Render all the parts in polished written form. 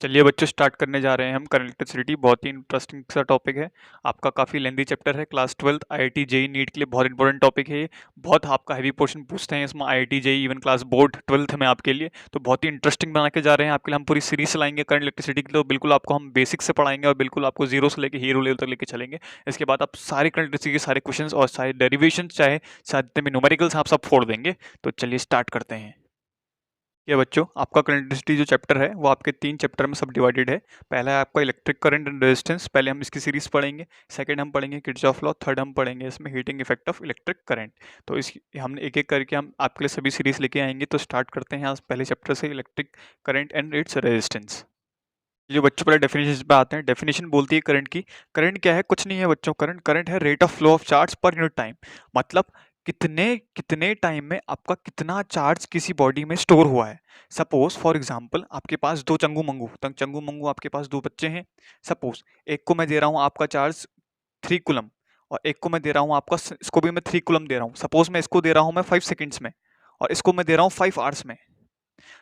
चलिए बच्चों, स्टार्ट करने जा रहे हैं हम करंट इलेक्ट्रिसिटी। बहुत ही इंटरेस्टिंग सा टॉपिक है। आपका काफ़ी लेंदी चैप्टर है। क्लास 12 आईआईटी जेई नीट के लिए बहुत इंपॉर्टेंट टॉपिक है ये। बहुत आपका हैवी पोर्शन पूछते हैं इसमें, IIT JEE even class board 12th में आपके लिए। तो बहुत ही इंटरेस्टिंग बना के जा रहे हैं आपके लिए। हम पूरी सीरीज चलाएंगे करंट इलेक्ट्रिसिटी की, तो बिल्कुल आपको हम बेसिक से पढ़ाएंगे और बिल्कुल आपको जीरो से लेकर हीरो लेवल तक लेके चलेंगे। इसके बाद आप सारे करंट इलेक्ट्रिसिटी के सारे क्वेश्चन और सारे डेरिवेशन चाहे जितने भी न्यूमेरिकल्स आप सब फोड़ देंगे। तो चलिए स्टार्ट करते हैं। ये बच्चों, आपका करंट इलेक्ट्रिसिटी जो चैप्टर है वो आपके 3 चैप्टर में सब डिवाइडेड है। पहला है आपका इलेक्ट्रिक करंट एंड रेजिस्टेंस, पहले हम इसकी सीरीज पढ़ेंगे। सेकंड हम पढ़ेंगे किरचॉफ लॉ। थर्ड हम पढ़ेंगे इसमें heating effect of electric current. तो इस हमने एक एक करके हम आपके लिए सभी सीरीज लेके आएंगे। तो स्टार्ट करते हैं आज पहले चैप्टर से, electric current and its resistance. जो बच्चों पहले डेफिनेशन पे आते हैं। डेफिनेशन बोलती है करंट की। करंट क्या है? कुछ नहीं है बच्चों। करंट करंट है rate of flow of charge per unit time. मतलब कितने कितने टाइम में आपका कितना चार्ज किसी बॉडी में स्टोर हुआ है। सपोज फॉर एग्जांपल, आपके पास दो चंगू मंगू आपके पास दो बच्चे हैं। सपोज एक को मैं दे रहा हूँ आपका चार्ज 3 कूलम, और एक को मैं दे रहा हूँ आपका, इसको भी मैं 3 कूलम दे रहा हूँ। सपोज मैं इसको दे रहा हूँ मैं 5 सेकेंड्स में, और इसको मैं दे रहा हूँ 5 आवर्स में।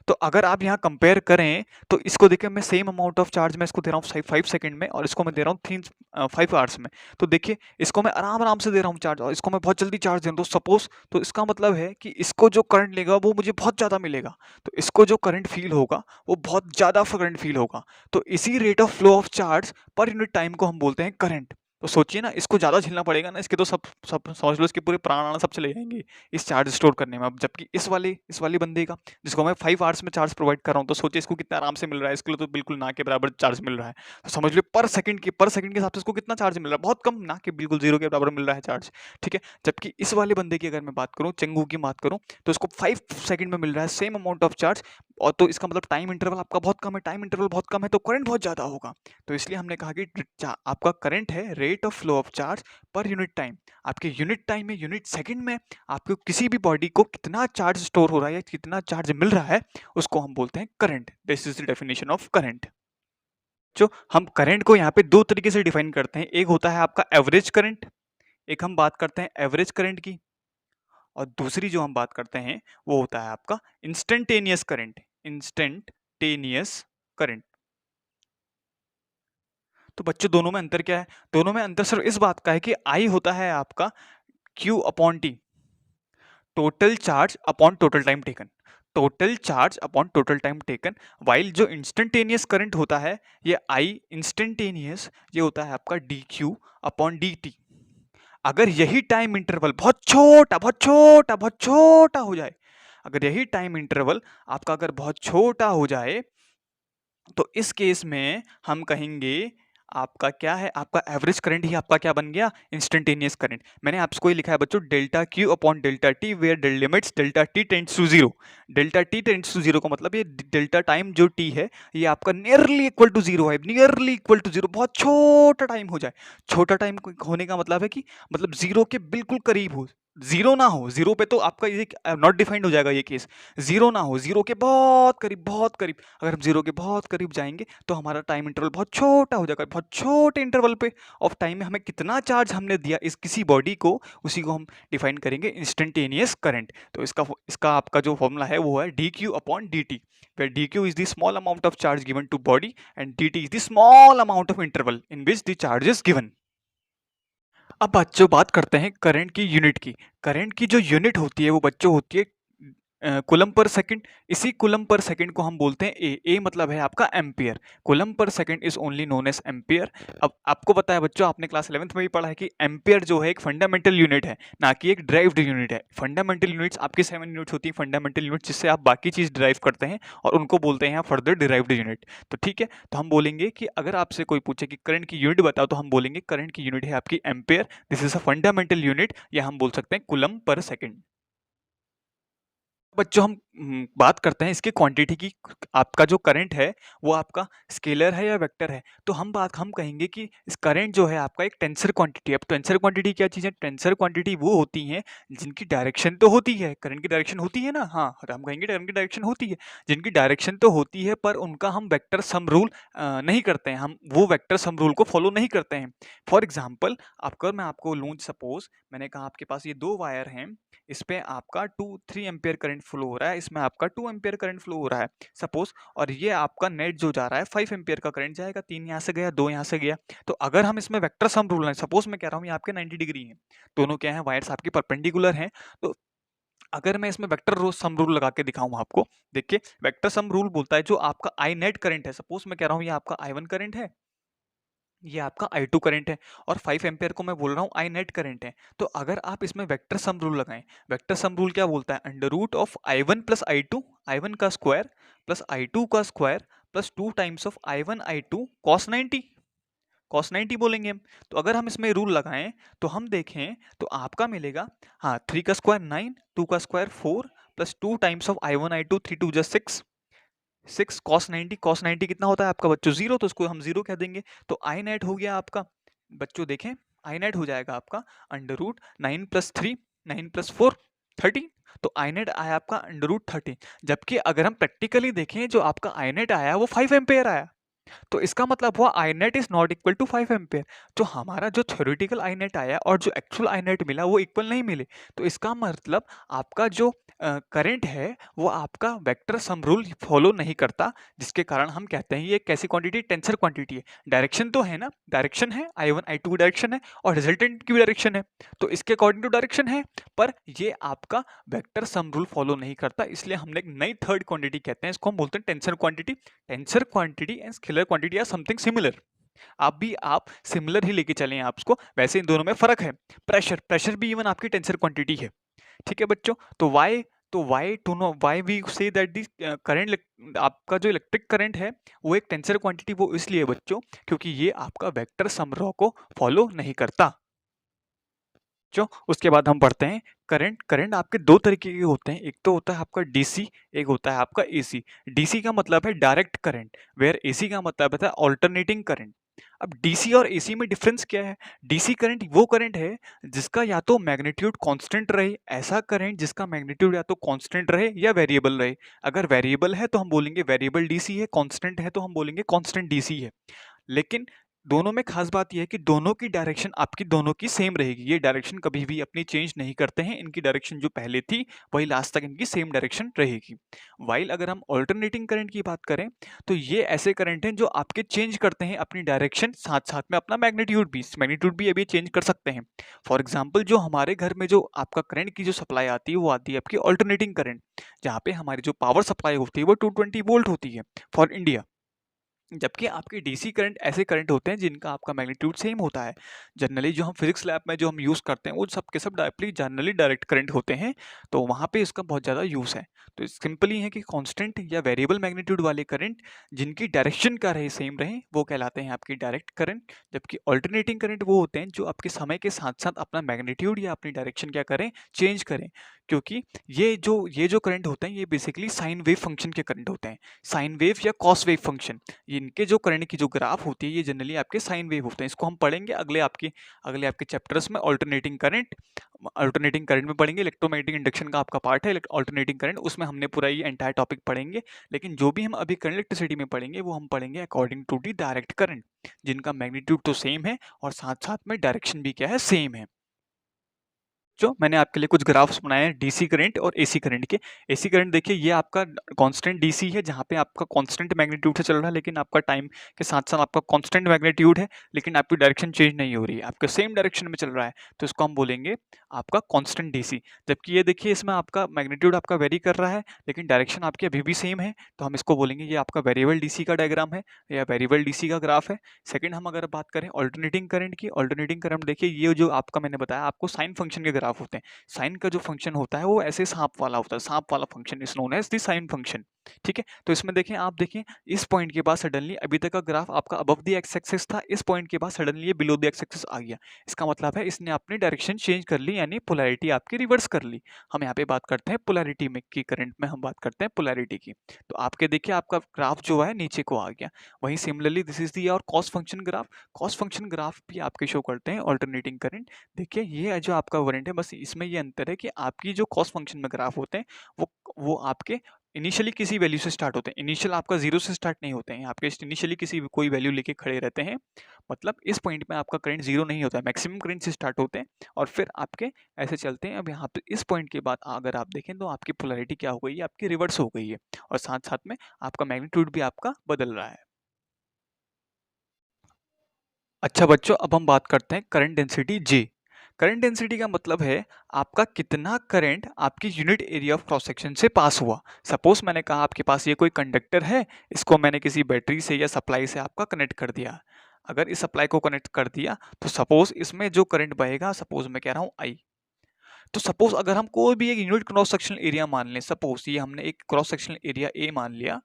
तो अगर आप यहाँ कंपेयर करें तो इसको देखिए, मैं सेम अमाउंट ऑफ चार्ज मैं इसको दे रहा हूँ 5 सेकंड में, और इसको मैं दे रहा हूँ 5 आवर्स में। तो देखिए, इसको मैं आराम आराम से दे रहा हूँ चार्ज, और इसको मैं बहुत जल्दी चार्ज दे रहा हूँ। तो सपोज, तो इसका मतलब है कि इसको जो करंट लेगा वो मुझे बहुत ज़्यादा मिलेगा। तो इसको जो करंट फील होगा वो बहुत ज़्यादा करंट फील होगा। तो इसी rate of flow of charge per unit time को हम बोलते हैं करंट। तो सोचिए ना, इसको ज़्यादा झेलना पड़ेगा ना, इसके तो सब सब समझ लो, इसके पूरे प्राण आना सब चले जाएंगे इस चार्ज स्टोर करने में। अब जबकि इस वाले बंदे का, जिसको मैं 5 आवर्स में चार्ज प्रोवाइड कर रहा हूँ, तो सोचिए इसको कितना आराम से मिल रहा है। इसके लिए तो बिल्कुल ना के बराबर चार्ज मिल रहा है। तो समझ लो पर सेकंड के हिसाब से इसको कितना चार्ज मिल रहा है, बहुत कम, ना कि बिल्कुल जीरो के बराबर मिल रहा है चार्ज। ठीक है। जबकि इस वाले बंदे की अगर मैं बात करूँ, चंगू की बात करूँ, तो इसको 5 सेकंड में मिल रहा है सेम अमाउंट ऑफ चार्ज। और तो इसका मतलब टाइम इंटरवल आपका बहुत कम है, टाइम इंटरवल बहुत कम है, तो करंट बहुत ज्यादा होगा। तो इसलिए हमने कहा कि आपका करंट है rate of flow of charge per unit time. आपके यूनिट टाइम में, यूनिट सेकंड में आपको किसी भी बॉडी को कितना चार्ज स्टोर हो रहा है या कितना चार्ज मिल रहा है, उसको हम बोलते हैं current. This is the definition of current. जो हम करंट को यहाँ पे दो तरीके से डिफाइन करते हैं। एक होता है आपका एवरेज करंट, एक हम बात करते हैं एवरेज करंट की, और दूसरी जो हम बात करते हैं वो होता है आपका इंस्टेंटेनियस करंट। Instantaneous current. तो बच्चों, दोनों में अंतर क्या है? दोनों में अंतर सिर्फ इस बात का है कि आई होता है आपका Q upon T, total charge upon total time taken. Total charge upon total time taken. While जो इंस्टेंटेनियस करंट होता है, ये आई इंस्टेंटेनियस, ये होता है आपका D Q upon D T. अगर यही टाइम इंटरवल बहुत छोटा बहुत छोटा बहुत छोटा हो जाए, अगर यही टाइम इंटरवल आपका अगर बहुत छोटा हो जाए, तो इस केस में हम कहेंगे आपका क्या है, आपका एवरेज करंट ही आपका क्या बन गया, इंस्टेंटेनियस करंट। मैंने आपको ये लिखा है बच्चों, delta Q upon delta T where limits delta T tends to zero. Delta T tends to zero का मतलब ये डेल्टा टाइम जो टी है, ये आपका नियरली इक्वल टू जीरो है, नियरली इक्वल टू जीरो, बहुत छोटा टाइम हो जाए। छोटा टाइम होने का मतलब है कि मतलब जीरो के बिल्कुल करीब हो। जीरो ना हो, जीरो पे तो आपका ये नॉट डिफाइंड हो जाएगा ये केस। जीरो ना हो, जीरो के बहुत करीब, बहुत करीब। अगर हम जीरो के बहुत करीब जाएंगे तो हमारा टाइम इंटरवल बहुत छोटा हो जाएगा। बहुत छोटे इंटरवल पे ऑफ टाइम में हमें कितना चार्ज हमने दिया इस किसी बॉडी को, उसी को हम डिफाइन करेंगे इंस्टेंटेनियस करंट। तो इसका आपका जो फॉर्मूला है वो है D Q upon D T, where dq is the small amount of charge given to body and dt is the small amount of interval in which the charge is given. अब बच्चों बात करते हैं current की unit की। Current की जो unit होती है वो बच्चों होती है कूलम पर सेकंड। इसी कूलम पर सेकंड को हम बोलते हैं ए मतलब है आपका ampere. Coulomb per second is only known as ampere. अब आपको पता है बच्चों, आपने क्लास 11th में भी पढ़ा है कि एम्पियर जो है एक फंडामेंटल यूनिट है, ना कि एक ड्राइव्ड यूनिट है। फंडामेंटल यूनिट्स आपकी 7 यूनिट्स होती है, फंडामेंटल यूनिट जिससे आप बाकी चीज ड्राइव करते हैं, और उनको बोलते हैं फर्दर डिराइव्ड यूनिट। तो ठीक है, तो हम बोलेंगे कि अगर आपसे कोई पूछे कि करंट की यूनिट बताओ, तो हम बोलेंगे करंट की यूनिट है आपकी ampere. This is a fundamental unit, या हम बोल सकते हैं कूलम पर सेकंड। बच्चों हम बात करते हैं इसकी क्वांटिटी की। आपका जो करंट है वो आपका स्केलर है या वेक्टर है? तो हम कहेंगे कि इस करंट जो है आपका एक टेंसर क्वांटिटी है। अब टेंसर क्वांटिटी क्या चीज़ है? टेंसर क्वांटिटी वो होती हैं जिनकी डायरेक्शन तो होती है, करंट की डायरेक्शन होती है ना, हाँ, और हम कहेंगे करंट की डायरेक्शन होती है। जिनकी डायरेक्शन तो होती है पर उनका हम वेक्टर सम रूल नहीं करते हैं, हम वो वेक्टर सम रूल को फॉलो नहीं करते हैं। फॉर एग्जाम्पल, आपको मैं आपको लूँ, सपोज मैंने कहा आपके पास ये दो वायर हैं, इस पे आपका 2-3 एम्पियर करंट फ्लो हो रहा है, इसमें आपका 2 एम्पियर करंट फ्लो हो रहा है सपोज, और ये आपका नेट जो जा रहा है 5 एम्पियर का करंट जाएगा, 3 यहाँ से गया 2 यहाँ से गया। तो अगर हम इसमें वेक्टर सम रूल है, सपोज मैं कह रहा हूँ ये आपके 90 डिग्री है, दोनों क्या है वायर्स आपकी परपेंडिकुलर हैं, तो अगर मैं इसमें वेक्टर रो सम रूल लगा के दिखाऊं आपको, देखिए वेक्टर सम रूल बोलता है जो आपका आई नेट करंट है, सपोज मैं कह रहा हूँ ये आपका I1 करंट है, ये आपका I2 करंट है, और 5 एम्पियर को मैं बोल रहा हूँ आई नेट करंट है। तो अगर आप इसमें वेक्टर सम रूल लगाएं, वेक्टर सम रूल क्या बोलता है, under root of I1 plus I2, I1 का स्क्वायर प्लस I2 का square plus 2 times of I1 I2 cos 90, cos 90 बोलेंगे हम। तो अगर हम इसमें रूल लगाएं तो हम देखें तो आपका मिलेगा, हाँ 3 का स्क्वायर 9, 2 का square 4 plus 2 times of I1 I2, 3 2 just 6 cos 90, cos 90 कितना होता है आपका बच्चों 0, तो उसको हम 0 कह देंगे। तो आई नेट हो गया आपका बच्चों, देखें आई नेट हो जाएगा आपका अंडर रूट 9 प्लस 3, 9 प्लस 4 13, तो आई नेट आया आपका अंडर रूट 13। जबकि अगर हम प्रैक्टिकली देखें जो आपका आई नेट आया वो 5 एम्पेयर आया, तो इसका मतलब हुआ I net is not equal to 5 ampere. जो हमारा जो थ्योरेटिकल आई नेट आया और जो एक्चुअल आई नेट मिला वो इक्वल नहीं मिले, तो इसका मतलब आपका जो करंट है वो आपका वेक्टर सम रूल फॉलो नहीं करता, जिसके कारण हम कहते हैं ये कैसी क्वांटिटी, टेंसर क्वांटिटी है। डायरेक्शन तो है ना, डायरेक्शन है I1 I2 की डायरेक्शन है और रिजल्टेंट की भी डायरेक्शन है, तो इसके अकॉर्डिंग टू डायरेक्शन है, पर ये आपका वेक्टर सम रूल फॉलो नहीं करता, इसलिए हमने एक नई थर्ड क्वांटिटी कहते हैं, इसको हम बोलते हैं tensor quantity. Tensor quantity and scalar quantity या समथिंग सिमिलर, आप सिमिलर ही लेके चलें आपको, वैसे इन दोनों में फर्क है। प्रेशर, प्रेशर भी इवन आपकी टेंसर क्वांटिटी है, ठीक है बच्चों। तो why to know why we say that the current, आपका जो इलेक्ट्रिक करंट है वो एक टेंसर क्वांटिटी, वो इसलिए बच्चों क्योंकि ये आपका वेक्टर सम लॉ को फॉलो नहीं करता। जो उसके बाद हम पढ़ते हैं करंट। करंट आपके दो तरीके के होते हैं, एक तो होता है आपका डीसी, एक होता है आपका एसी। डीसी का मतलब है डायरेक्ट करंट, वेयर एसी का मतलब है ऑल्टरनेटिंग करंट। अब डीसी और एसी में डिफरेंस क्या है? डीसी करंट वो करंट है जिसका या तो मैग्नीट्यूड कांस्टेंट रहे, ऐसा करंट जिसका मैग्नीट्यूड या तो कांस्टेंट रहे या वेरिएबल रहे। अगर वेरिएबल है तो हम बोलेंगे वेरिएबल डीसी है, कांस्टेंट है तो हम बोलेंगे कांस्टेंट डीसी है। लेकिन दोनों में खास बात यह है कि दोनों की डायरेक्शन आपकी दोनों की सेम रहेगी, ये डायरेक्शन कभी भी अपनी चेंज नहीं करते हैं, इनकी डायरेक्शन जो पहले थी वही लास्ट तक इनकी सेम डायरेक्शन रहेगी। वाइल अगर हम ऑल्टरनेटिंग करंट की बात करें तो ये ऐसे करंट हैं जो आपके चेंज करते हैं अपनी डायरेक्शन, साथ साथ में अपना मैग्नीट्यूड भी अभी चेंज कर सकते हैं। फॉर एग्जाम्पल जो हमारे घर में जो आपका करंट की जो सप्लाई आती है वो आती है आपकी ऑल्टरनेटिंग करंट, जहाँ पे हमारी जो पावर सप्लाई होती है वो 220 वोल्ट होती है फॉर इंडिया। जबकि आपके डीसी करंट ऐसे करंट होते हैं जिनका आपका मैग्नीट्यूड सेम होता है। जनरली जो हम फिजिक्स लैब में जो हम यूज़ करते हैं वो सब के सब डायरेक्टली जनरली डायरेक्ट करंट होते हैं, तो वहाँ पे इसका बहुत ज़्यादा यूज़ है। तो सिंपली है कि कांस्टेंट या वेरिएबल मैग्नीट्यूड वाले करंट जिनकी डायरेक्शन का रहे सेम रहे वो कहलाते हैं आपकी डायरेक्ट करंट। जबकि ऑल्टरनेटिंग करंट वो होते हैं जो आपके समय के साथ साथ अपना मैग्नीट्यूड या अपनी डायरेक्शन क्या करें, चेंज करें। क्योंकि ये जो करंट होते हैं ये बेसिकली साइन वेव फंक्शन के करंट होते हैं, साइन वेव या कॉस वेव फंक्शन। इनके जो करंट की जो ग्राफ होती है ये जनरली आपके साइन वेव होते हैं। इसको हम पढ़ेंगे अगले आपके चैप्टर्स में। ऑल्टरनेटिंग करंट में पढ़ेंगे, इलेक्ट्रोमैग्नेटिक इंडक्शन का आपका पार्ट है ऑल्टरनेटिंग करंट, उसमें हमने पूरा ये एंटायर टॉपिक पढ़ेंगे। लेकिन जो भी हम अभी करंट इलेक्ट्रिसिटी में पढ़ेंगे वो हम पढ़ेंगे according to the direct current, जिनका मैग्नीट्यूड तो सेम है और साथ साथ में डायरेक्शन भी क्या है, सेम है। जो मैंने आपके लिए कुछ ग्राफ्स बनाए हैं डीसी करंट और एसी करंट के। एसी करंट देखिए ये आपका कांस्टेंट डीसी है जहाँ पे आपका कांस्टेंट मैग्नीट्यूड से चल रहा है, लेकिन आपका टाइम के साथ साथ आपका कांस्टेंट मैग्नीट्यूड है, लेकिन आपकी डायरेक्शन चेंज नहीं हो रही है, आपके सेम डायरेक्शन में चल रहा है, तो इसको हम बोलेंगे आपका कांस्टेंट डीसी। जबकि ये देखिए इसमें आपका मैग्नीट्यूड आपका वेरी कर रहा है लेकिन डायरेक्शन आपकी अभी भी सेम है, तो हम इसको बोलेंगे ये आपका वेरिएबल डीसी का डायग्राम है या वेरिएबल डीसी का ग्राफ है। सेकंड हम अगर बात करें ऑल्टरनेटिंग करंट की, ऑल्टरनेटिंग करंट देखिए ये जो आपका मैंने बताया आपको साइन फंक्शन के ग्राफ होते हैं। साइन का जो फंक्शन होता है वो ऐसे सांप वाला होता है, सांप वाला function is known as the sine function. ठीक है, तो इसमें देखें आप देखें इस पॉइंट के बाद सडनली अभी तक का ग्राफ आपका अबव द एक्स एक्सिस था, इस पॉइंट के बाद सडनली ये बिलो द एक्स एक्सिस आ गया। इसका मतलब है इसने अपनी डायरेक्शन चेंज कर ली, यानी पोलैरिटी आपकी रिवर्स कर ली। हम यहाँ पे बात करते हैं पोलैरिटी में की, करंट में हम बात करते हैं पोलैरिटी की। तो आपके देखिए आपका ग्राफ जो है नीचे को आ गया। वहीं सिमिलरली दिस इज दी और cos function graph, cos function graph भी आपके शो करते हैं ऑल्टरनेटिंग करंट। देखिए ये जो आपका करंट है बस इसमें ये अंतर है कि आपकी जो कॉस फंक्शन में ग्राफ होते हैं वो आपके इनिशियली किसी वैल्यू से स्टार्ट होते हैं, इनिशियल आपका जीरो से स्टार्ट नहीं होते हैं, आपके इनिशियली किसी कोई वैल्यू लेके खड़े रहते हैं, मतलब इस पॉइंट में आपका करंट जीरो नहीं होता है, मैक्सिमम करंट से स्टार्ट होते हैं और फिर आपके ऐसे चलते हैं। अब यहाँ पे इस पॉइंट के बाद अगर आप देखें तो आपकी पोलैरिटी क्या हो गई है, आपकी रिवर्स हो गई है और साथ साथ में आपका मैग्नीट्यूड भी आपका बदल रहा है। अच्छा बच्चों, अब हम बात करते हैं current density J। Current density का मतलब है आपका कितना करंट आपकी unit area of cross section से पास हुआ। सपोज मैंने कहा आपके पास ये कोई कंडक्टर है, इसको मैंने किसी बैटरी से या सप्लाई से आपका कनेक्ट कर दिया। अगर इस सप्लाई को कनेक्ट कर दिया तो सपोज इसमें जो करंट बहेगा, सपोज मैं कह रहा हूँ आई। तो सपोज अगर हम कोई भी एक यूनिट क्रॉस सेक्शनल एरिया मान लें, सपोज ये हमने एक क्रॉस सेक्शनल एरिया ए मान लिया,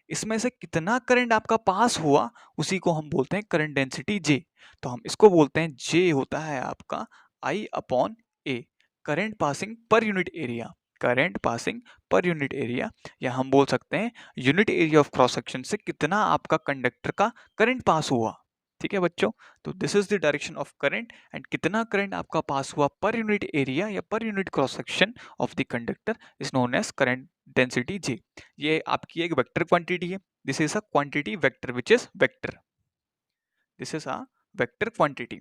इसमें से कितना करंट आपका पास हुआ उसी को हम बोलते हैं करंट डेंसिटी जे। तो हम इसको बोलते हैं जे होता है आपका I upon A, current passing per unit area, current passing per unit area, या हम बोल सकते हैं unit area of cross section से कितना आपका कंडक्टर का करंट पास हुआ। ठीक है बच्चों, तो this is the direction of current and कितना करंट आपका पास हुआ पर यूनिट एरिया या per unit cross section of the conductor is known as current density J. ये आपकी एक वेक्टर क्वांटिटी है, this is a quantity vector which is vector, this is a vector quantity.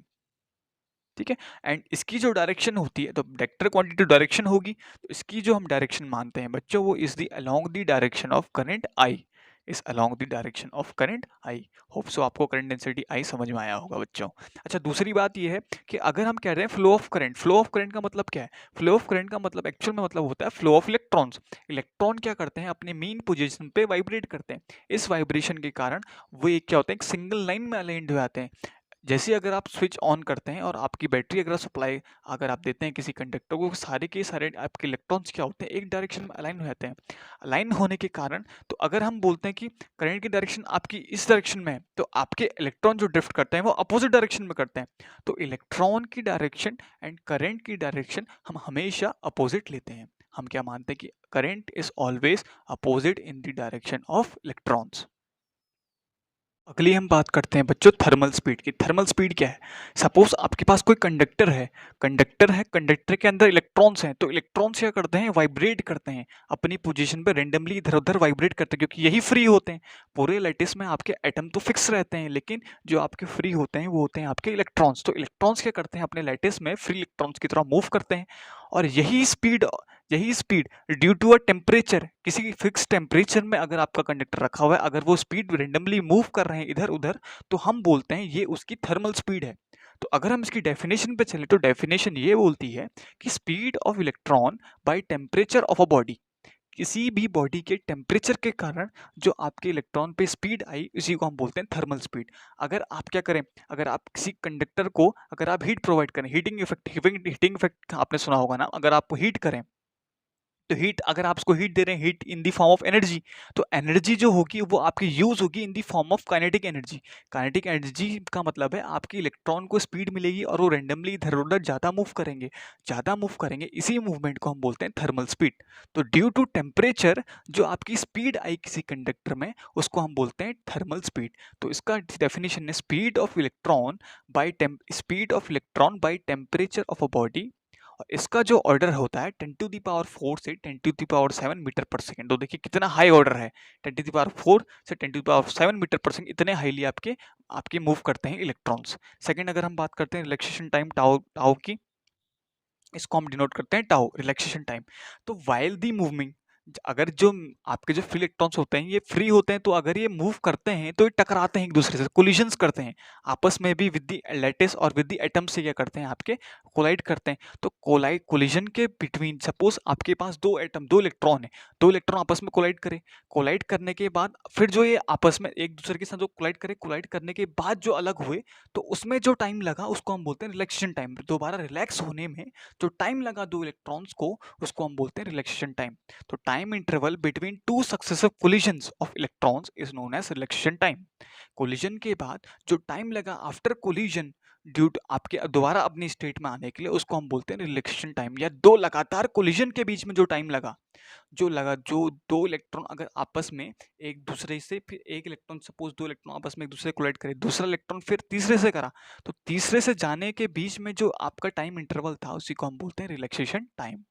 ठीक है, and इसकी जो direction होती है, तो वेक्टर क्वांटिटी डायरेक्शन होगी, तो इसकी जो हम डायरेक्शन मानते हैं बच्चों वो is the along the direction of current I, is along the direction of current I. Hope so आपको करंट डेंसिटी आई समझ में आया होगा बच्चों। अच्छा, दूसरी बात ये है कि अगर हम कह रहे हैं flow of current, flow of current का मतलब क्या है? फ्लो ऑफ करंट का मतलब एक्चुअल में मतलब होता है फ्लो ऑफ इलेक्ट्रॉन्स। इलेक्ट्रॉन क्या करते हैं, अपने मेन पोजीशन पे वाइब्रेट करते हैं, इस वाइब्रेशन के कारण वो एक क्या होता है, एक सिंगल लाइन में अलाइंड हो जाते हैं। जैसे अगर आप स्विच ऑन करते हैं और आपकी बैटरी अगर सप्लाई अगर आप देते हैं किसी कंडक्टर को, सारे के सारे आपके इलेक्ट्रॉन्स क्या होते हैं, एक डायरेक्शन में अलाइन हो जाते हैं। अलाइन होने के कारण तो अगर हम बोलते हैं कि करंट की डायरेक्शन आपकी इस डायरेक्शन में है, तो आपके इलेक्ट्रॉन जो ड्रिफ्ट करते हैं वो अपोजिट डायरेक्शन में करते हैं। तो इलेक्ट्रॉन की डायरेक्शन एंड करंट की डायरेक्शन हम हमेशा अपोजिट लेते हैं। हम क्या मानते हैं कि current is always opposite in the direction of electrons. अगली हम बात करते हैं बच्चों थर्मल स्पीड की। थर्मल स्पीड क्या है? सपोज आपके पास कोई कंडक्टर है, कंडक्टर के अंदर इलेक्ट्रॉन्स हैं, तो इलेक्ट्रॉन्स क्या करते हैं, वाइब्रेट करते हैं अपनी पोजीशन पे, रेंडमली इधर उधर वाइब्रेट करते हैं, क्योंकि यही फ्री होते हैं। पूरे लैटिस में आपके एटम तो फिक्स रहते हैं, लेकिन जो आपके फ्री होते हैं वो होते हैं आपके इलेक्ट्रॉन्स। तो इलेक्ट्रॉन्स क्या करते हैं, अपने लैटिस में फ्री इलेक्ट्रॉन्स की तरह मूव करते हैं, और यही speed due to a temperature, किसी फिक्स टेम्परेचर में अगर आपका कंडक्टर रखा हुआ है, अगर वो स्पीड रेंडमली मूव कर रहे हैं इधर उधर, तो हम बोलते हैं ये उसकी थर्मल स्पीड है। तो अगर हम इसकी डेफिनेशन पे चले तो डेफिनेशन ये बोलती है कि speed of electron by temperature of a body, किसी भी बॉडी के टेम्परेचर के कारण जो आपके इलेक्ट्रॉन पे स्पीड आई, इसी को हम बोलते हैं थर्मल स्पीड। अगर आप क्या करें, अगर आप किसी कंडक्टर को अगर आप हीट प्रोवाइड करें, हीटिंग इफेक्ट आपने सुना होगा ना, अगर आप हीट करें तो हीट, अगर आप उसको हीट दे रहे हैं, heat in the form of energy, तो एनर्जी जो होगी वो आपकी यूज होगी in the form of kinetic energy. Kinetic energy का मतलब है आपकी इलेक्ट्रॉन को स्पीड मिलेगी और वो रेंडमली इधर उधर ज़्यादा मूव करेंगे, इसी मूवमेंट को हम बोलते हैं थर्मल स्पीड। तो ड्यू टू टेम्परेचर जो आपकी स्पीड आई किसी कंडक्टर में, उसको हम बोलते हैं थर्मल स्पीड। तो इसका डेफिनेशन है speed of electron by temperature of a body, और इसका जो ऑर्डर होता है 10 टू द पावर 4 से 10 to the power 7 metre per second. तो देखिए कितना हाई ऑर्डर है, 10 टू द पावर 4 से 10 to the power 7 metre per second, इतने हाईली आपके आपके मूव करते हैं इलेक्ट्रॉन्स। सेकंड, अगर हम बात करते हैं रिलैक्सेशन टाइम टाउ टाउ की, इसको हम डिनोट करते हैं टाउ, रिलैक्सेशन टाइम। तो वाइल दी मूवमिंग, अगर जो आपके जो फ्री इलेक्ट्रॉन्स होते हैं ये फ्री होते हैं, तो अगर ये मूव करते हैं तो ये टकराते हैं एक दूसरे से, कोलिजन्स करते हैं आपस में भी, विद द लैटिस और विद द एटम से क्या करते हैं आपके कोलाइड करते हैं। तो कोलिजन के बिटवीन, सपोज आपके पास दो एटम, दो इलेक्ट्रॉन है, दो इलेक्ट्रॉन आपस में कोलाइड करने के बाद फिर जो ये आपस में एक दूसरे के साथ जो कोलाइड करने के बाद जो अलग हुए, तो उसमें जो टाइम लगा उसको हम बोलते हैं रिलैक्सेशन टाइम। दोबारा रिलैक्स होने में जो टाइम लगा दो इलेक्ट्रॉन्स को, उसको हम बोलते हैं रिलैक्सेशन टाइम। तो time interval between two successive collisions of electrons is known age relaxation time. Collision के बाद जो टाइम लगा आफ्टर कोलिजन ड्यू टू आपके दोबारा अपनी स्टेट में आने के लिए, उसको हम बोलते हैं रिलैक्सेशन टाइम। या दो लगातार कोलिजन के बीच में जो टाइम लगा, जो दो इलेक्ट्रॉन अगर आपस में एक दूसरे से, फिर एक इलेक्ट्रॉन, सपोज दो इलेक्ट्रॉन आपस में एक दूसरे कोलाइड करे, दूसरा इलेक्ट्रॉन फिर तीसरे से करा, तो तीसरे से जाने के बीच में जो आपका टाइम इंटरवल था उसी को हम बोलते हैं रिलैक्सेशन टाइम।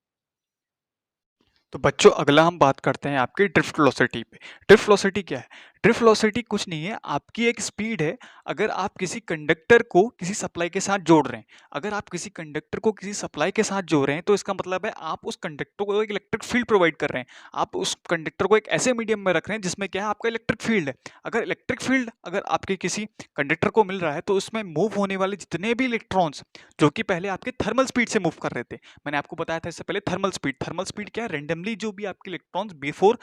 तो बच्चों अगला हम बात करते हैं आपके ड्रिफ्ट वेलोसिटी पे। ड्रिफ्ट वेलोसिटी क्या है? ड्रिफ्ट वेलोसिटी कुछ नहीं है, आपकी एक स्पीड है। अगर आप किसी कंडक्टर को किसी सप्लाई के साथ जोड़ रहे हैं, अगर आप किसी कंडक्टर को किसी सप्लाई के साथ जोड़ रहे हैं, तो इसका मतलब है आप उस कंडक्टर को एक इलेक्ट्रिक फील्ड प्रोवाइड कर रहे हैं। आप उस कंडक्टर को एक ऐसे मीडियम में रख रहे हैं जिसमें क्या है, आपका इलेक्ट्रिक फील्ड है। अगर इलेक्ट्रिक फील्ड अगर आपके किसी कंडक्टर को मिल रहा है, तो उसमें मूव होने वाले जितने भी इलेक्ट्रॉन्स जो कि पहले आपके थर्मल स्पीड से मूव कर रहे थे, मैंने आपको बताया था इससे पहले थर्मल स्पीड क्या है, रेंडमली जो भी आपके इलेक्ट्रॉन्स बिफोर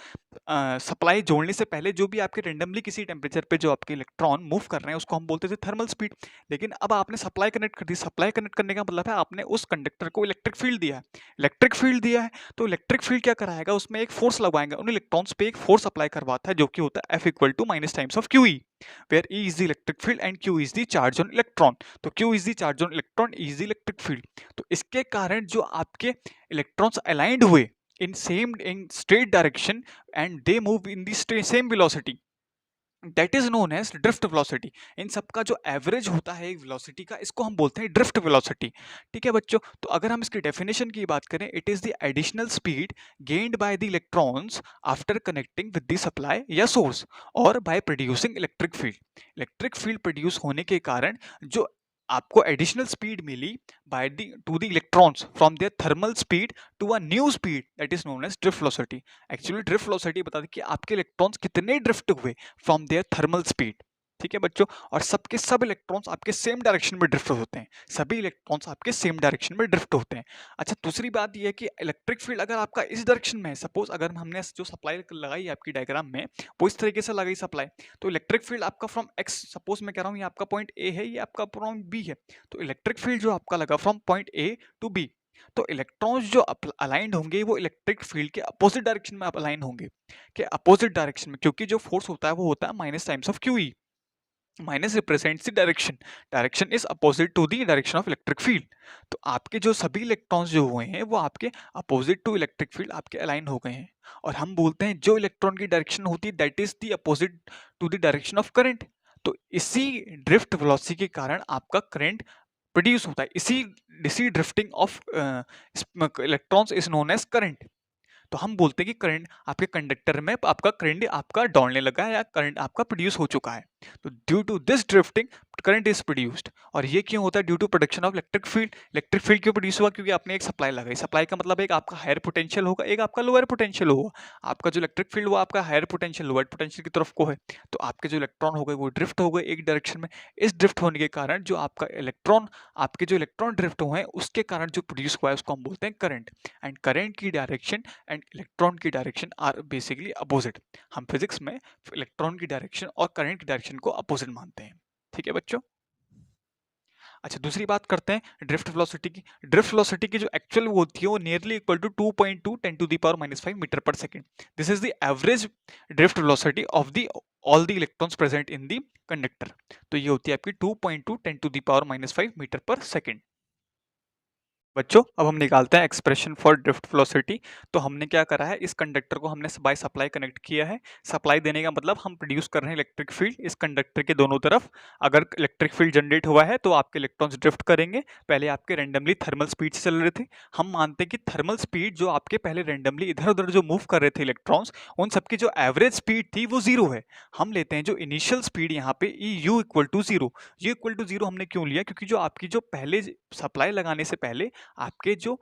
सप्लाई जोड़ने से पहले जो भी आपके रेंडमली किसी टेम्परेचर पे जो आपके इलेक्ट्रॉन मूव कर रहे हैं, उसको हम बोलते थे थर्मल स्पीड। लेकिन अब आपने सप्लाई कनेक्ट कर दी, सप्लाई कनेक्ट करने का मतलब है आपने उस कंडक्टर को इलेक्ट्रिक फील्ड दिया है। इलेक्ट्रिक फील्ड दिया है तो इलेक्ट्रिक फील्ड क्या कराएगा, उसमें एक फोर्स लगवाएंगे, उन इलेक्ट्रॉन्स पे एक फोर्स अप्लाई करवाता है, जो कि होता है F equal to minus times of QE, where E is the electric field and Q is the charge on electron। तो Q is the charge on electron, E is the electric field। तो इसके कारण जो आपके electrons aligned हुए in straight direction and they move in the same velocity, that is known as drift velocity. इन सबका जो एवरेज होता है एक वेलोसिटी का, इसको हम बोलते हैं ड्रिफ्ट वेलोसिटी। ठीक है बच्चों, तो अगर हम इसकी डेफिनेशन की बात करें, it is the additional speed gained by the electrons after connecting with the supply या सोर्स और by producing electric field. Electric field produce होने के कारण जो आपको एडिशनल स्पीड मिली by the to the electrons from their thermal speed to a new speed, that is known as drift velocity. Actually drift velocity बता दें कि आपके इलेक्ट्रॉन्स कितने ड्रिफ्ट हुए फ्रॉम देयर थर्मल स्पीड। ठीक है बच्चों, और सबके सब इलेक्ट्रॉन्स आपके सेम डायरेक्शन में ड्रिफ्ट होते हैं, सभी इलेक्ट्रॉन्स आपके सेम डायरेक्शन में ड्रिफ्ट होते हैं। अच्छा, दूसरी बात यह है कि इलेक्ट्रिक फील्ड अगर आपका इस डायरेक्शन में है, सपोज अगर हमने जो सप्लाई लगाई आपकी डायग्राम में वो इस तरीके से लगाई सप्लाई, तो इलेक्ट्रिक फील्ड आपका फ्रॉम एक्स, सपोज मैं कह रहा हूँ ये आपका पॉइंट ए है, ये आपका पॉइंट बी है, तो इलेक्ट्रिक फील्ड जो आपका लगा from point A to B, तो इलेक्ट्रॉन्स जो अलाइंड होंगे वो इलेक्ट्रिक फील्ड के अपोजिट डायरेक्शन में अलाइन होंगे, के अपोजिट डायरेक्शन में, क्योंकि जो फोर्स होता है वो होता है minus times of QE। Minus represents the direction, direction is opposite to the direction of electric field. तो आपके जो सभी इलेक्ट्रॉन्स जो हुए हैं वो आपके अपोजिट टू इलेक्ट्रिक फील्ड आपके अलाइन हो गए हैं, और हम बोलते हैं जो इलेक्ट्रॉन की डायरेक्शन होती है that is the opposite to the direction of current. तो इसी ड्रिफ्ट वेलोसिटी के कारण आपका करंट प्रोड्यूस होता है, इसी इसी drifting of electrons is known as current. तो हम बोलते हैं कि करंट आपके कंडक्टर में आपका करंट आपका दौड़ने लगा है या करंट आपका प्रोड्यूस हो चुका है। तो due to this drifting current is produced. और ये क्यों होता है? Due to production of electric field. Electric field क्यों प्रोड्यूस हुआ? क्योंकि आपने एक सप्लाई लगाई। सप्लाई का मतलब एक आपका हायर पोटेंशियल होगा, एक आपका लोअर पोटेंशियल होगा। आपका जो इलेक्ट्रिक फील्ड हुआ आपका हायर पोटेंशियल लोअर पोटेंशियल की तरफ को है, तो आपके जो इलेक्ट्रॉन हो गए वो ड्रिफ्ट हो गए एक डायरेक्शन में। इस ड्रिफ्ट होने के कारण जो आपका इलेक्ट्रॉन, आपके जो इलेक्ट्रॉन ड्रिफ्ट हुए हैं उसके कारण जो प्रोड्यूस हुआ है उसको हम बोलते हैं करंट। एंड करंट की डायरेक्शन एंड इलेक्ट्रॉन की डायरेक्शन आर बेसिकली अपोजिट। हम फिजिक्स में इलेक्ट्रॉन की डायरेक्शन और करंट की डायरेक्शन को अपोजिट मानते हैं। ठीक है बच्चों। अच्छा, दूसरी बात करते हैं ड्रिफ्ट वेलोसिटी की। ड्रिफ्ट वेलोसिटी की जो एक्चुअल वो होती है वो nearly equal to 2.2 10 to the power -5 metre per second. This is the average drift velocity of the all the electrons present in the conductor. तो ये होती है आपकी 2.2 10 to the power -5 metre per second. बच्चों अब हम निकालते हैं एक्सप्रेशन फॉर ड्रिफ्ट वेलोसिटी। तो हमने क्या करा है, इस कंडक्टर को हमने बाय सप्लाई कनेक्ट किया है। सप्लाई देने का मतलब हम प्रोड्यूस कर रहे हैं इलेक्ट्रिक फील्ड इस कंडक्टर के दोनों तरफ। अगर इलेक्ट्रिक फील्ड जनरेट हुआ है तो आपके इलेक्ट्रॉन्स ड्रिफ्ट करेंगे। पहले आपके रेंडमली थर्मल स्पीड से चल रहे थे। हम मानते हैं कि थर्मल स्पीड जो आपके पहले रेंडमली इधर उधर जो मूव कर रहे थे इलेक्ट्रॉन्स, उन सबकी जो एवरेज स्पीड थी वो जीरो है। हम लेते हैं जो इनिशियल स्पीड यहाँ पे U equal to zero. U equal to zero हमने क्यों लिया? क्योंकि जो आपकी जो पहले सप्लाई लगाने से पहले आपके जो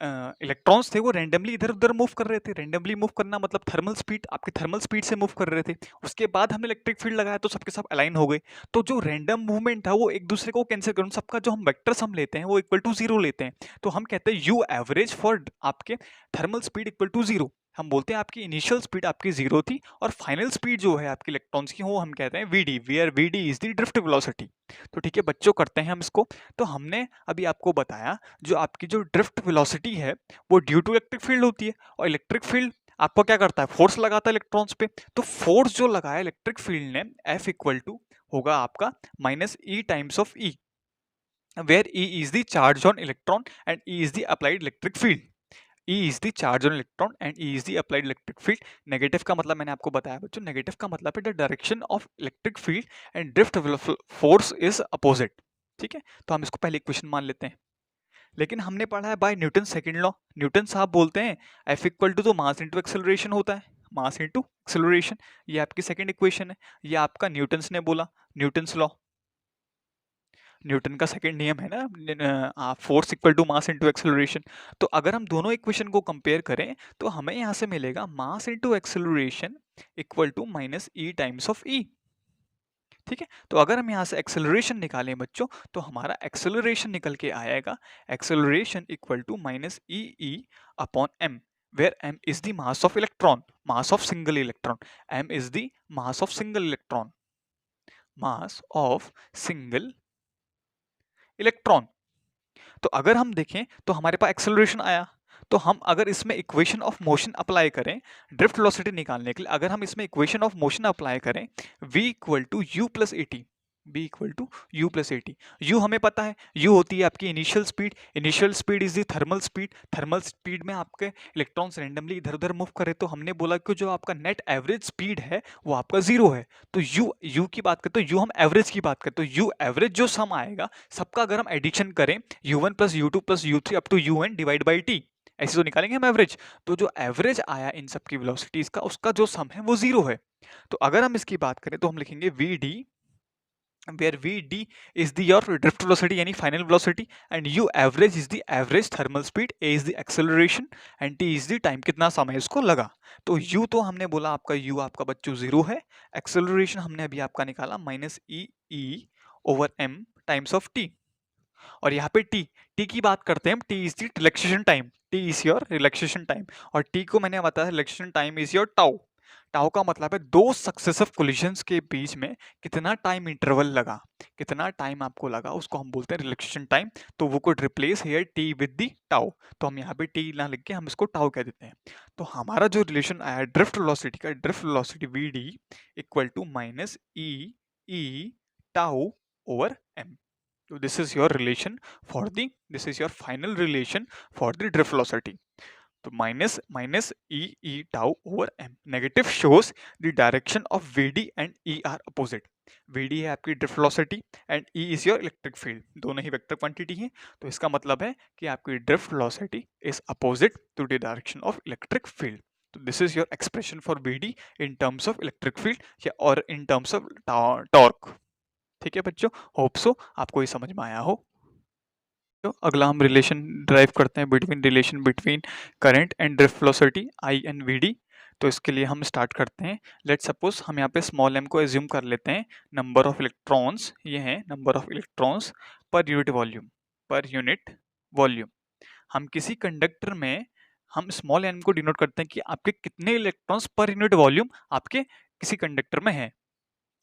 इलेक्ट्रॉन्स थे वो रेंडमली इधर उधर मूव कर रहे थे। रेंडमली मूव करना मतलब थर्मल स्पीड, आपके थर्मल स्पीड से मूव कर रहे थे। उसके बाद हमने इलेक्ट्रिक फील्ड लगाया तो सबके सब अलाइन हो गए। तो जो रैंडम मूवमेंट था वो एक दूसरे को कैंसिल कर, सबका जो हम वेक्टर सम लेते हैं वो इक्वल टू जीरो लेते हैं। तो हम कहते हैं यू एवरेज फॉर आपके thermal speed equal to zero. हम बोलते हैं आपकी इनिशियल स्पीड आपकी जीरो थी और फाइनल स्पीड जो है आपके इलेक्ट्रॉन्स की वो हम कहते हैं VD, where VD is the drift velocity. तो ठीक है बच्चों, करते हैं हम इसको। तो हमने अभी आपको बताया जो आपकी जो ड्रिफ्ट वेलोसिटी है वो ड्यू टू इलेक्ट्रिक फील्ड होती है, और इलेक्ट्रिक फील्ड आपको क्या करता है? फोर्स लगाता है इलेक्ट्रॉन्स पे। तो फोर्स जो लगाया इलेक्ट्रिक फील्ड ने F इक्वल टू होगा आपका minus E times of E, where E is the charge on electron and E is the applied electric field. E is the charge on electron and E is the applied electric field। Negative का मतलब मैंने आपको बताया बच्चों, negative का मतलब है the direction of electric field and drift force is opposite. ठीक है, तो हम इसको पहले इक्वेशन मान लेते हैं। लेकिन हमने पढ़ा है by Newton second law. Newton साहब बोलते हैं F इक्वल टू तो मास इंटू एक्सेलरेशन होता है, मास इंटू एक्सेलरेशन। ये आपकी सेकंड इक्वेशन है, ये आपका न्यूटन्स ने बोला, न्यूटन्स लॉ, न्यूटन का सेकंड नियम है ना, force equal to mass into acceleration. तो अगर हम दोनों इक्वेशन को कंपेयर करें तो हमें यहाँ से मिलेगा mass into acceleration equal to minus E times of E. ठीक है, तो अगर हम यहाँ से एक्सेलरेशन निकालें बच्चों, तो हमारा एक्सेलरेशन निकल के आएगा acceleration equal to minus E E upon M, where m is the mass of electron, mass of single electron, m is the mass of single electron, mass of single electron। तो अगर हम देखें तो हमारे पास acceleration आया, तो हम अगर इसमें इक्वेशन ऑफ मोशन अप्लाई करें ड्रिफ्ट वेलोसिटी निकालने के लिए, अगर हम इसमें इक्वेशन ऑफ मोशन अप्लाई करें v equal to U plus A T, b equal to U plus A T. U हमें पता है, यू होती है आपकी initial speed, initial speed is the thermal speed, thermal speed में आपके इलेक्ट्रॉन्स रैंडमली इधर उधर मूव करे, तो हमने बोला कि जो आपका नेट एवरेज स्पीड है वो आपका जीरो है। तो यू की बात करें तो यू हम एवरेज की बात करें तो यू एवरेज जो सम आएगा सबका अगर हम एडिशन करें u1 plus u2 plus u3 up to un divide by T, ऐसे तो निकालेंगे हम एवरेज। तो जो एवरेज आया इन सब की वेलोसिटीज का, उसका जो सम है वो जीरो है। तो अगर हम इसकी बात करें तो हम लिखेंगे vd, where vd is the your drift velocity यानी final velocity, and u average is the average thermal speed, a is the acceleration and t is the time, कितना समय इसको लगा। तो u तो हमने बोला आपका u आपका बच्चों जीरो है, एक्सेलरेशन हमने अभी आपका निकाला minus E E over m times of t, और यहाँ पे टी की बात करते हैं हम, T is the relaxation time, T is your relaxation time, और टी को मैंने बताया relaxation time is your tau. Tau का मतलब है दो सक्सेसिव कोलिजन्स के बीच में कितना टाइम इंटरवल लगा, कितना टाइम आपको लगा, उसको हम बोलते हैं रिलैक्सेशन टाइम। तो वो could replace here T with the tau, तो हम यहाँ पे टी ना लिख के हम इसको टाउ कह देते हैं। तो हमारा जो रिलेशन आया ड्रिफ्ट वेलोसिटी का, drift velocity V D equal to minus E E tau over M. So this is your relation for the, this is your final relation for the drift velocity. तो minus e tau over m, negative shows the direction of vd and e are opposite। vd है आपकी drift velocity and e is your electric field, दोनों ही vector quantity हैं। तो इसका मतलब है कि आपकी drift velocity is opposite to the direction of electric field। तो this is your expression for vd in terms of electric field या और in terms of torque। ठीक है बच्चों, होप सो आपको ये समझ में आया हो। तो अगला हम रिलेशन ड्राइव करते हैं between, relation between current and drift velocity I and V D. तो इसके लिए हम स्टार्ट करते हैं। लेट सपोज हम यहाँ पे स्मॉल m को एज्यूम कर लेते हैं, नंबर ऑफ इलेक्ट्रॉन्स, ये है number of electrons per unit volume, पर यूनिट वॉल्यूम। हम किसी कंडक्टर में हम स्मॉल n को डिनोट करते हैं कि आपके कितने इलेक्ट्रॉन्स पर यूनिट वॉल्यूम आपके किसी कंडक्टर में है।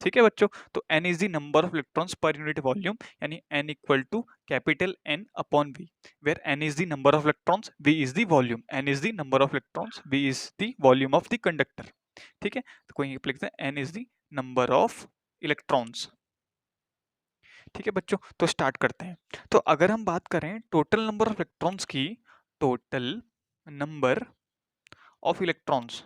ठीक है बच्चों, तो n is the number of electrons per unit volume, यानी n equal to capital N upon v, where n is the number of electrons, v is the volume, n is the number of electrons, v is the volume of the conductor. ठीक है, तो कोई लिखते हैं n is the number of electrons. ठीक है बच्चों, तो स्टार्ट करते हैं। तो अगर हम बात करें टोटल नंबर ऑफ इलेक्ट्रॉन्स की, टोटल नंबर ऑफ इलेक्ट्रॉन्स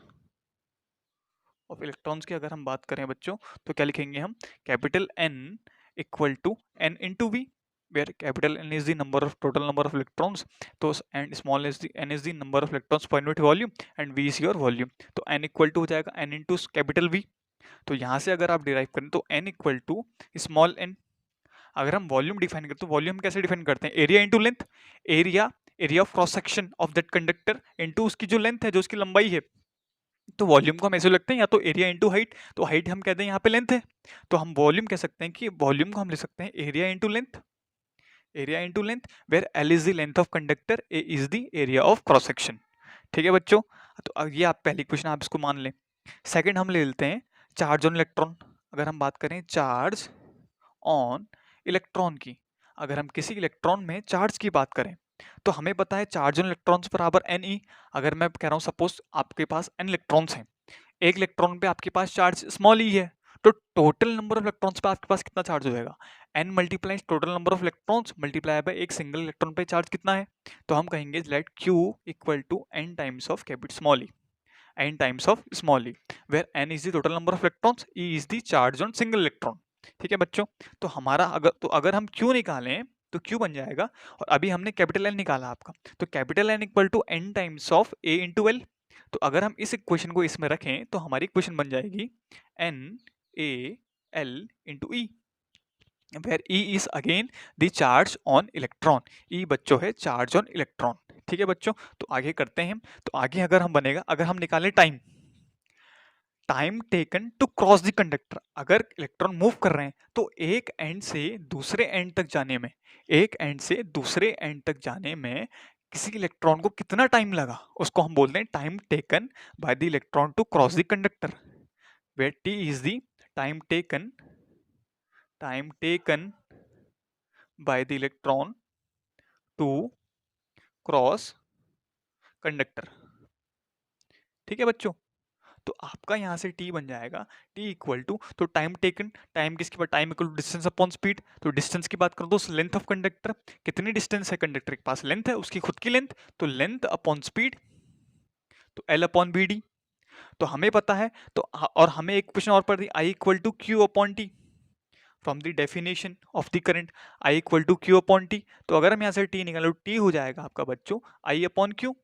की अगर हम बात करें बच्चों, तो क्या लिखेंगे हम, capital N equal to n into V, where capital N is the number of total number of electrons, तो and small is the n is the number of electrons per unit volume and v is your volume. तो n equal to हो जाएगा n into capital V। तो यहाँ से अगर आप derive करें तो n equal to small n। अगर हम वॉल्यूम डिफाइन करते हैं, वॉल्यूम कैसे डिफाइन करते हैं, area into length, area of cross section of that conductor into उसकी जो लेंथ है, जो उसकी लंबाई है। तो वॉल्यूम को हम ऐसे लगते हैं या तो एरिया इंटू हाइट, तो हाइट हम कहते हैं यहाँ पे लेंथ है, तो हम वॉल्यूम कह सकते हैं कि वॉल्यूम को हम लिख सकते हैं area into length, area into length, where L is the length of conductor, A is the area of cross section. ठीक है बच्चों, तो ये आप पहली क्वेश्चन आप इसको मान लें। सेकंड हम ले लेते हैं चार्ज ऑन इलेक्ट्रॉन। अगर हम बात करें चार्ज ऑन इलेक्ट्रॉन की, अगर हम किसी इलेक्ट्रॉन में चार्ज की बात करें तो हमें पता है चार्ज ऑन इलेक्ट्रॉन्स बराबर Ne। अगर मैं कह रहा हूं सपोज आपके पास n इलेक्ट्रॉन्स हैं, एक इलेक्ट्रॉन पे आपके पास चार्ज स्मॉल ई है, तो टोटल नंबर ऑफ इलेक्ट्रॉन्स पे आपके पास कितना चार्ज हो जाएगा, n multiplies total number of electrons multiply by एक सिंगल इलेक्ट्रॉन पे चार्ज कितना है। तो हम कहेंगे let Q equal to n times of capital small E, n times of small E, where n is the total number of electrons, E is the charge on single electron. ठीक है बच्चों, तो हमारा अगर हम Q निकालें तो Q बन जाएगा। और अभी हमने कैपिटल N निकाला आपका, तो capital N equal to N times of A into L. तो अगर हम इस इक्वेशन को इसमें रखें तो हमारी इक्वेशन बन जाएगी N A L into E, where E is again the charge on electron. E बच्चों है चार्ज ऑन इलेक्ट्रॉन। ठीक है बच्चों, तो आगे करते हैं हम। तो आगे अगर हम बनेगा, अगर हम निकालें time, time taken to cross the conductor, अगर इलेक्ट्रॉन मूव कर रहे हैं तो एक एंड से दूसरे एंड तक जाने में, एक एंड से दूसरे एंड तक जाने में किसी इलेक्ट्रॉन को कितना टाइम लगा, उसको हम बोलते हैं time taken by the electron to cross the conductor, where T is the time taken, time taken by the electron to cross conductor. ठीक है बच्चों, तो आपका यहाँ से t बन जाएगा t इक्वल टू, तो टाइम टेकन, टाइम किसके पास, time equal to distance upon speed. तो डिस्टेंस की बात करो तो लेंथ ऑफ कंडक्टर, कितनी डिस्टेंस है कंडक्टर के पास, लेंथ है उसकी खुद की लेंथ, तो लेंथ अपॉन स्पीड, तो l अपॉन बी डी। तो हमें पता है, तो और हमें एक क्वेश्चन और पढ़ दी, I equal to Q upon T, from the definition of the current, I equal to Q upon T. तो अगर हम यहाँ से t निकालो, t हो जाएगा आपका बच्चों I upon Q,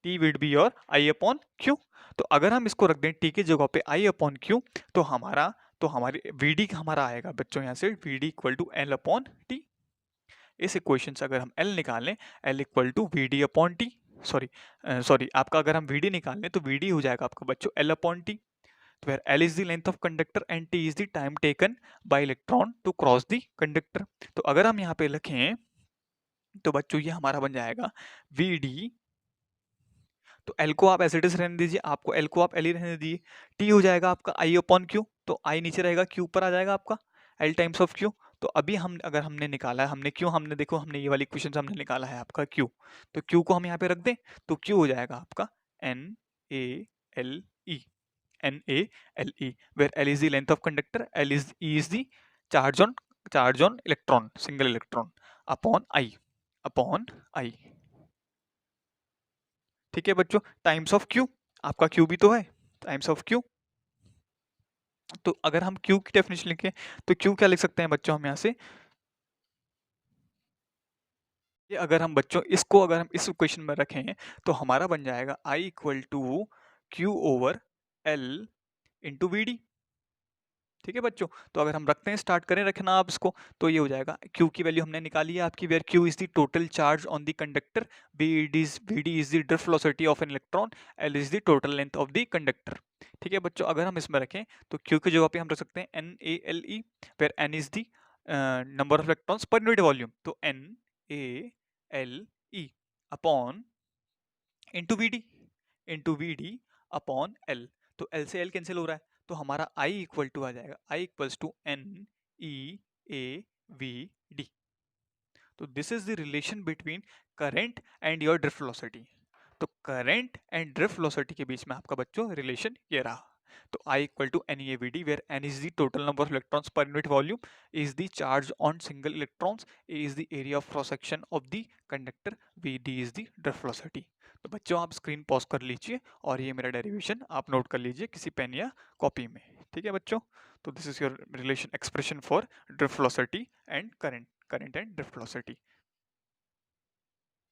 T would be your I upon Q। तो अगर हम इसको रख दें T की जगह पे I अपॉन Q, तो हमारा, तो हमारी VD हमारा आएगा बच्चों यहाँ से VD equal to L upon T। इस इक्वेशन से अगर हम L निकाल लें, L equal to VD upon T, sorry आपका अगर हम VD निकाल लें तो VD हो जाएगा आपका बच्चों L अपॉन T, तो where L is the length of conductor and T is the time taken by electron to cross the conductor। तो अगर हम यहाँ पे लिखें तो बच्चों ये हमारा बन जाएगा VD, तो एल को आप एज इट इज रहने दीजिए, आपको एल को आप एल ही रहने दीजिए, टी हो जाएगा आपका आई अपॉन क्यू, तो आई नीचे रहेगा, क्यू ऊपर आ जाएगा आपका एल टाइम्स ऑफ क्यू। तो अभी हम अगर हमने निकाला है, हमने क्यू, हमने देखो हमने ये वाली क्वेश्चन हमने निकाला है आपका क्यू, तो क्यू को हम यहाँ पे रख दें, तो क्यू हो जाएगा आपका N A L E, N A L E, where L is the length of conductor, L is E is the charge on electron, single electron, upon I. ठीक है बच्चों, टाइम्स ऑफ क्यू, आपका Q भी तो है, times of Q. तो अगर हम क्यू की डेफिनेशन लिखें तो क्यू क्या लिख सकते हैं बच्चों हम यहाँ से, ये अगर हम बच्चों इसको अगर हम इस इक्वेशन में रखें तो हमारा बन जाएगा I equal to Q over L into V D. ठीक है बच्चों, तो अगर हम रखते हैं, स्टार्ट करें रखना आप इसको, तो ये हो जाएगा, Q की वैल्यू हमने निकाली है आपकी, where Q is the total charge on the conductor, VD is the drift velocity of an electron, L is the total length of the conductor. ठीक है बच्चों, अगर हम इसमें रखें तो Q की जगह पे हम रख सकते हैं NaLe, where N is the number of electrons per unit volume, तो NaLe upon into V D upon L, तो एल से एल कैंसिल हो रहा है, तो हमारा आई इक्वल टू आ जाएगा, I equals to N E A V D. तो this is the relation between current and your drift velocity. तो करंट एंड ड्रिफ्ट वेलोसिटी के बीच में आपका बच्चों रिलेशन ये रहा। तो I equal to N A V D, where N is the total number of electrons per unit volume, is the charge on single electrons, A is the area of cross section of the conductor, VD is the drift velocity. तो बच्चों आप screen pause कर लीजिए और ये मेरा derivation आप note कर लीजिए किसी पेन या कॉपी में। ठीक है बच्चों, तो this is your relation expression for drift velocity and current and drift velocity.